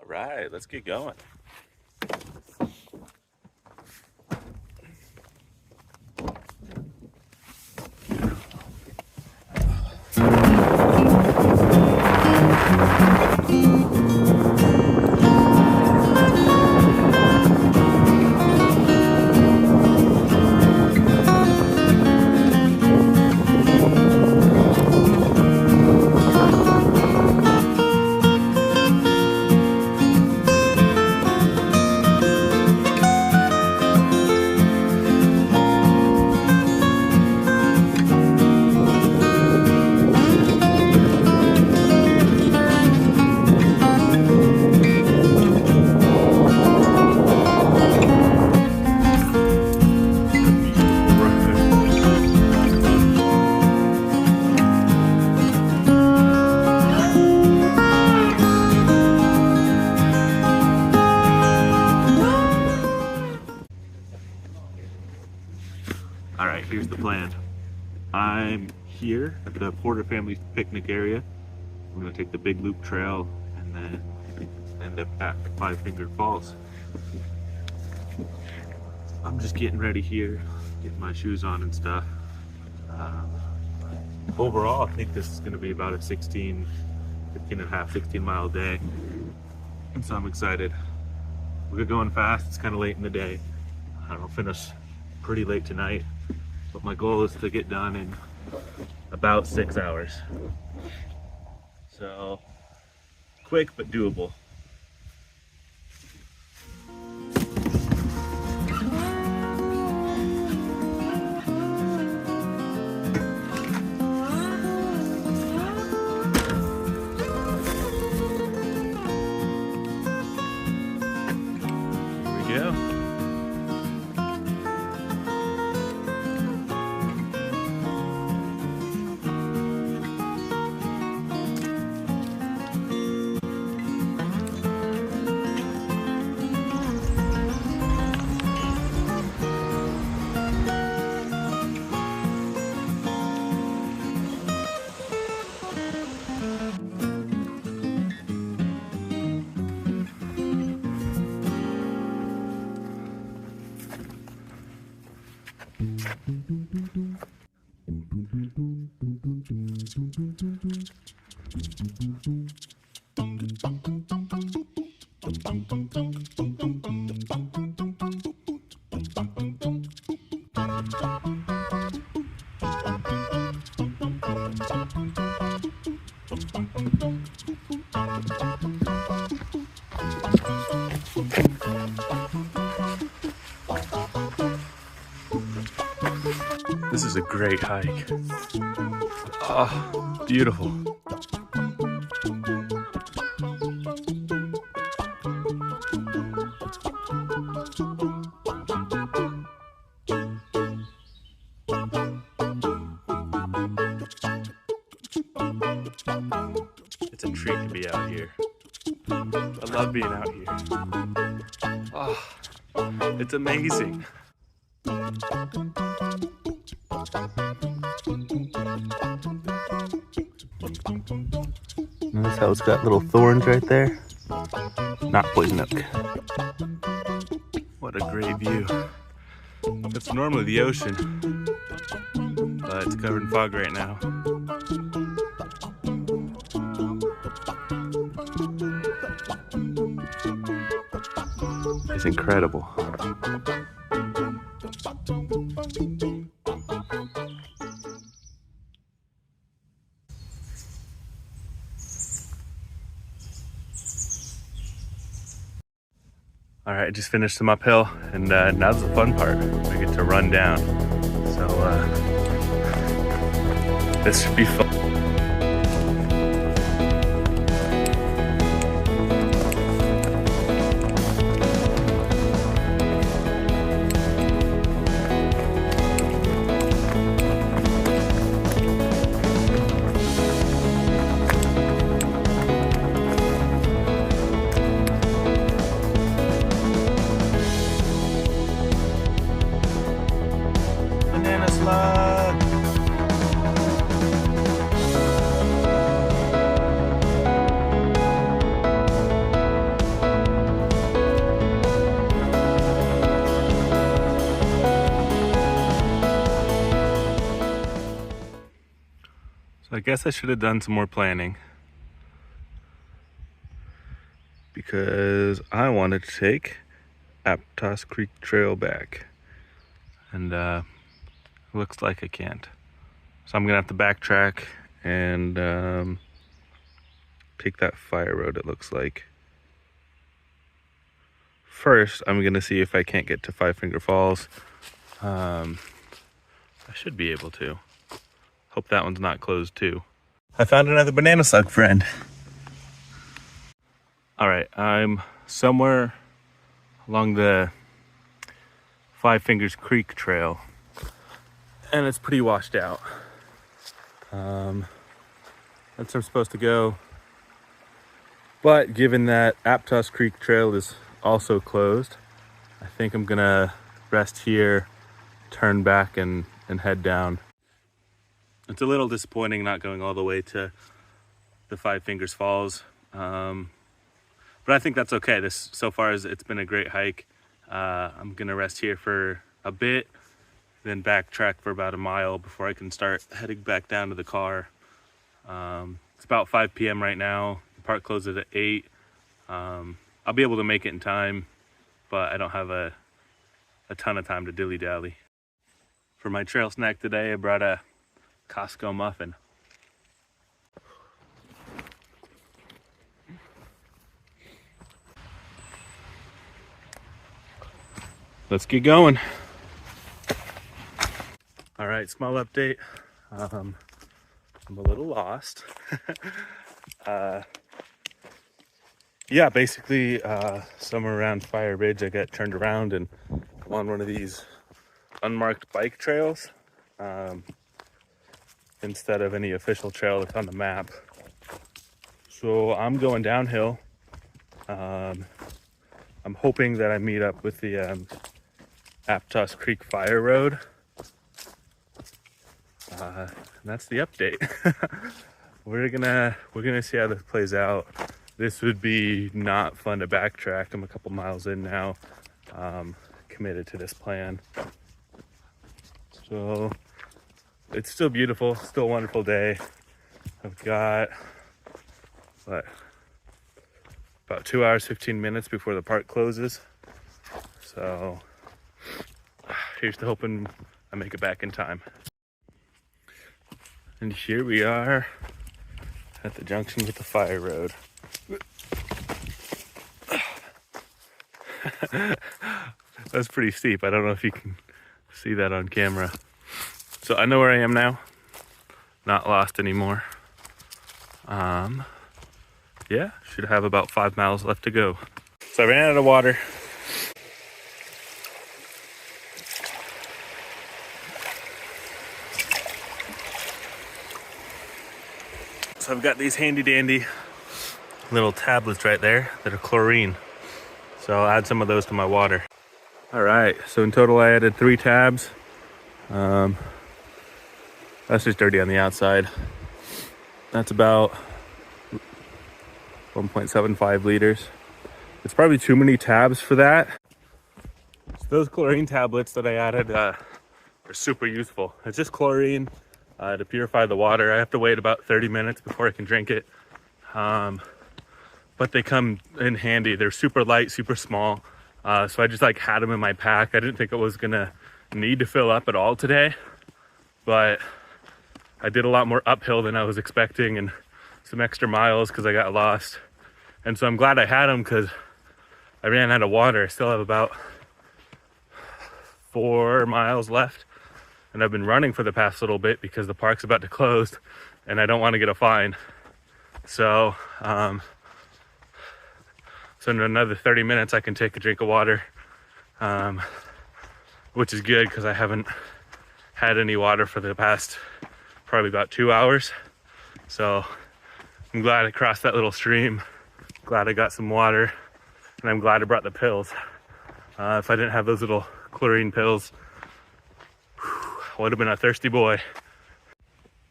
All right, let's get going. All right, here's the plan. I'm here at the Porter family picnic area. We're gonna take the big loop trail and then end up at Five Finger Falls. I'm just getting ready here, getting my shoes on and stuff. Overall, I think this is gonna be about a 15 and a half, 16 mile day. And so I'm excited. We're going fast, it's kind of late in the day. I'll finish pretty late tonight, but my goal is to get done in about 6 hours. So quick but doable. Here we go. This is a great hike. Oh, beautiful. It's a treat to be out here. I love being out here. Oh, it's amazing. Notice how it's got little thorns right there? Not poison oak. What a great view. It's normally the ocean, but it's covered in fog right now. It's incredible. All right, just finished some uphill, and now's the fun part. We get to run down. So this should be fun. Banana slug. guess I should have done some more planning, because I wanted to take Aptos Creek Trail back, and looks like I can't. So I'm gonna have to backtrack and take that fire road, it looks like. First, I'm gonna see if I can't get to Five Finger Falls. I should be able to. Hope that one's not closed too. I found another banana slug friend. All right, I'm somewhere along the Five Fingers Creek Trail, and it's pretty washed out. That's where I'm supposed to go. But given that Aptos Creek Trail is also closed, I think I'm gonna rest here, turn back and head down. It's a little disappointing not going all the way to the Five Fingers Falls, but I think that's okay. This, so far, it's been a great hike. I'm gonna rest here for a bit, then backtrack for about a mile before I can start heading back down to the car. It's about 5 p.m. right now. The park closes at 8. I'll be able to make it in time, but I don't have a ton of time to dilly-dally. For my trail snack today, I brought a Costco muffin. Let's get going. All right, small update. I'm a little lost. Yeah, basically somewhere around Fire Ridge, I got turned around and I'm on one of these unmarked bike trails instead of any official trail that's on the map. So I'm going downhill. I'm hoping that I meet up with the Aptos Creek Fire Road. And that's the update. We're gonna see how this plays out. This would be not fun to backtrack. I'm a couple miles in now, committed to this plan. So it's still beautiful, still a wonderful day. I've got, about 2 hours, 15 minutes before the park closes. So here's to hoping I make it back in time. And here we are at the junction with the fire road. That's pretty steep. I don't know if you can see that on camera. So I know where I am now. Not lost anymore. Yeah, should have about 5 miles left to go. So I ran out of water. So I've got these handy dandy little tablets right there that are chlorine. So I'll add some of those to my water. All right, so in total I added 3 tabs. That's just dirty on the outside. That's about 1.75 liters. It's probably too many tabs for that. So those chlorine tablets that I added are super useful. It's just chlorine to purify the water. I have to wait about 30 minutes before I can drink it. But they come in handy. They're super light, super small. So I just had them in my pack. I didn't think I was gonna need to fill up at all today, but I did a lot more uphill than I was expecting and some extra miles because I got lost. And so I'm glad I had them because I ran out of water. I still have about 4 miles left. And I've been running for the past little bit because the park's about to close and I don't want to get a fine. So, so in another 30 minutes, I can take a drink of water, which is good because I haven't had any water for the past probably about 2 hours. So I'm glad I crossed that little stream. Glad I got some water, and I'm glad I brought the pills. If I didn't have those little chlorine pills, I would have been a thirsty boy.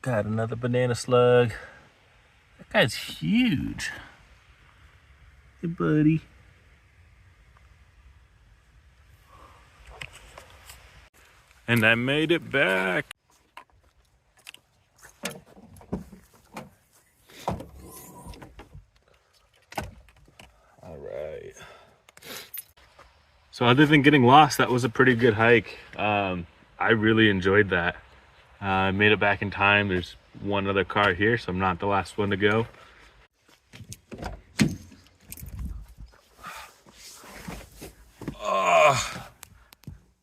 Got another banana slug. That guy's huge. Hey, buddy. And I made it back. All right. So other than getting lost, that was a pretty good hike. I really enjoyed that. I made it back in time. There's one other car here, so I'm not the last one to go. Oh,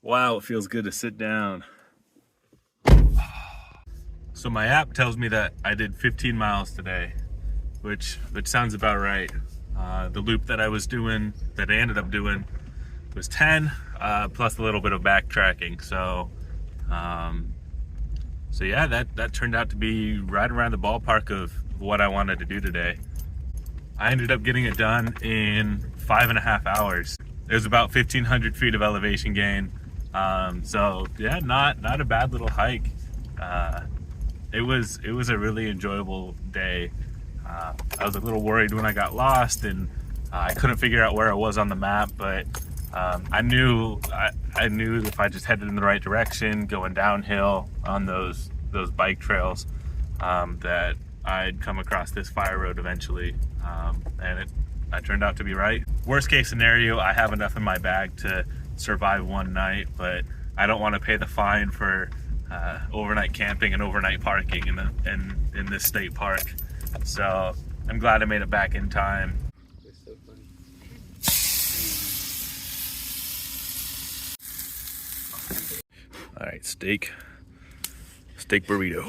wow, it feels good to sit down. So my app tells me that I did 15 miles today, which sounds about right. The loop that I ended up doing was 10, plus a little bit of backtracking. So yeah, that turned out to be right around the ballpark of what I wanted to do today. I ended up getting it done in 5.5 hours. It was about 1,500 feet of elevation gain. So yeah, not a bad little hike. It was a really enjoyable day. I was a little worried when I got lost and I couldn't figure out where I was on the map, but I knew if I just headed in the right direction, going downhill on those bike trails, that I'd come across this fire road eventually, and I turned out to be right. Worst case scenario, I have enough in my bag to survive one night, but I don't want to pay the fine for overnight camping and overnight parking in this state park. So I'm glad I made it back in time. All right, steak burrito.